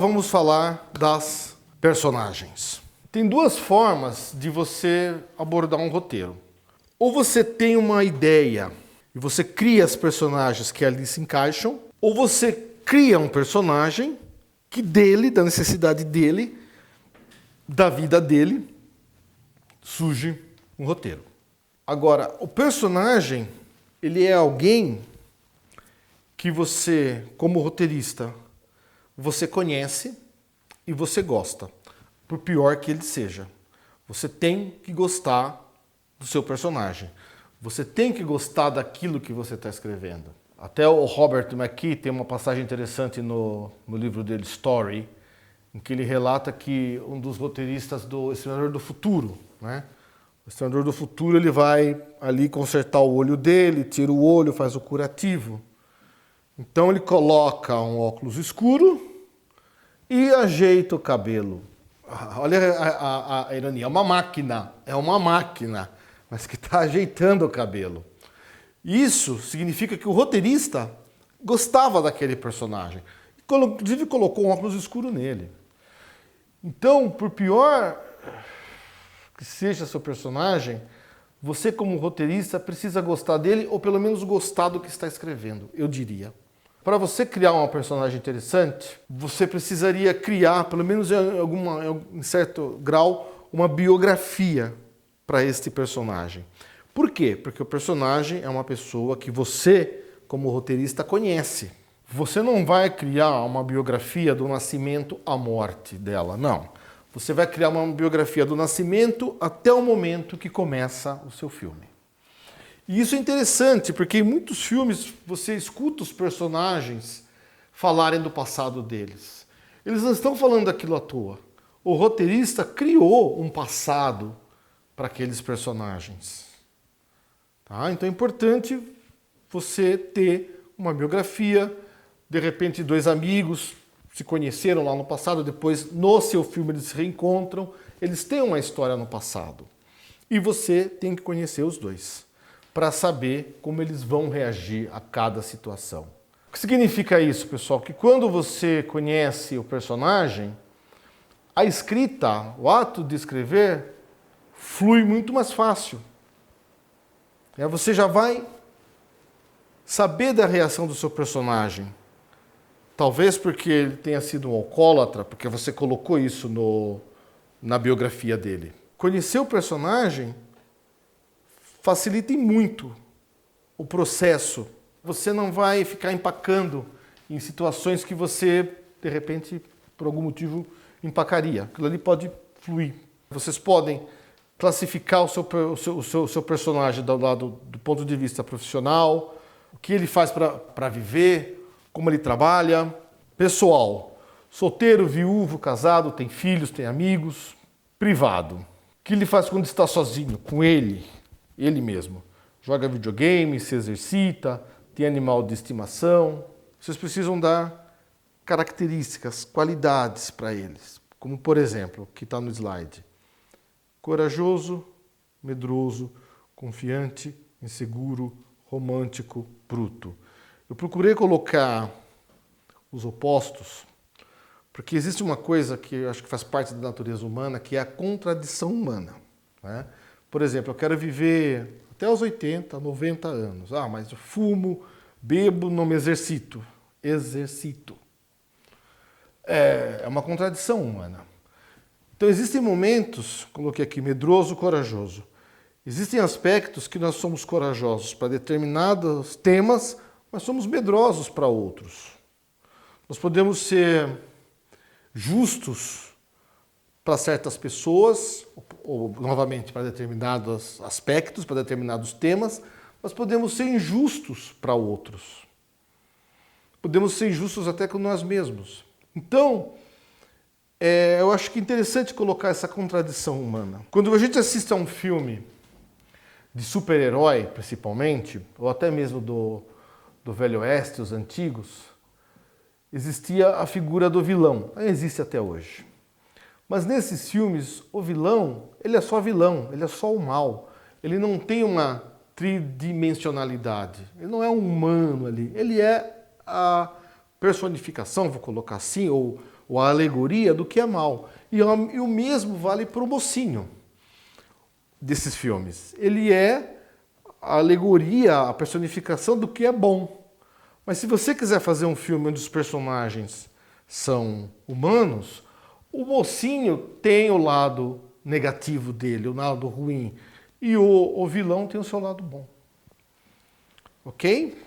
Vamos falar das personagens. Tem duas formas de você abordar um roteiro. Ou você tem uma ideia e você cria as personagens que ali se encaixam, ou você cria um personagem que dele, da necessidade dele, da vida dele, surge um roteiro. Agora, o personagem, ele é alguém que você, como roteirista, você conhece e você gosta, por pior que ele seja. Você tem que gostar do seu personagem. Você tem que gostar daquilo que você está escrevendo. Até o Robert McKee tem uma passagem interessante no livro dele, Story, em que ele relata que um dos roteiristas do Exterminador do Futuro, né? O Exterminador do Futuro, ele vai ali consertar o olho dele, tira o olho, faz o curativo. Então ele coloca um óculos escuro e ajeita o cabelo. Olha a ironia, é uma máquina, mas que está ajeitando o cabelo. Isso significa que o roteirista gostava daquele personagem. Inclusive colocou um óculos escuro nele. Então, por pior que seja seu personagem, você como roteirista precisa gostar dele, ou pelo menos gostar do que está escrevendo, eu diria. Para você criar uma personagem interessante, você precisaria criar, pelo menos em certo grau, uma biografia para este personagem. Por quê? Porque o personagem é uma pessoa que você, como roteirista, conhece. Você não vai criar uma biografia do nascimento à morte dela, não. Você vai criar uma biografia do nascimento até o momento que começa o seu filme. E isso é interessante, porque em muitos filmes você escuta os personagens falarem do passado deles. Eles não estão falando daquilo à toa. O roteirista criou um passado para aqueles personagens. Tá? Então é importante você ter uma biografia. De repente, dois amigos se conheceram lá no passado, depois no seu filme eles se reencontram. Eles têm uma história no passado. E você tem que conhecer os dois, para saber como eles vão reagir a cada situação. O que significa isso, pessoal? Que quando você conhece o personagem, a escrita, o ato de escrever, flui muito mais fácil. Você já vai saber da reação do seu personagem. Talvez porque ele tenha sido um alcoólatra, porque você colocou isso na biografia dele. Conhecer o personagem facilita muito o processo. Você não vai ficar empacando em situações que você, de repente, por algum motivo, empacaria. Aquilo ali pode fluir. Vocês podem classificar o seu personagem do ponto de vista profissional, o que ele faz para viver, como ele trabalha. Pessoal, solteiro, viúvo, casado, tem filhos, tem amigos. Privado, o que ele faz quando está sozinho, com ele mesmo. Joga videogame, se exercita, tem animal de estimação. Vocês precisam dar características, qualidades para eles. Como, por exemplo, o que está no slide. Corajoso, medroso, confiante, inseguro, romântico, bruto. Eu procurei colocar os opostos, porque existe uma coisa que eu acho que faz parte da natureza humana, que é a contradição humana, né? Por exemplo, eu quero viver até os 80, 90 anos. Mas eu fumo, bebo, não me exercito. Exercito. É uma contradição humana. Então existem momentos, coloquei aqui, medroso, corajoso. Existem aspectos que nós somos corajosos para determinados temas, mas somos medrosos para outros. Nós podemos ser justos para certas pessoas, ou novamente para determinados aspectos, para determinados temas, mas podemos ser injustos para outros. Podemos ser injustos até com nós mesmos. Então, eu acho que é interessante colocar essa contradição humana. Quando a gente assiste a um filme de super-herói, principalmente, ou até mesmo do Velho Oeste, os antigos, existia a figura do vilão. Existe até hoje. Mas nesses filmes, o vilão, ele é só vilão, ele é só o mal. Ele não tem uma tridimensionalidade. Ele não é um humano ali. Ele é a personificação, vou colocar assim, ou ou a alegoria do que é mal. E o mesmo vale para o mocinho desses filmes. Ele é a alegoria, a personificação do que é bom. Mas se você quiser fazer um filme onde os personagens são humanos, o mocinho tem o lado negativo dele, o lado ruim, e o vilão tem o seu lado bom. Ok?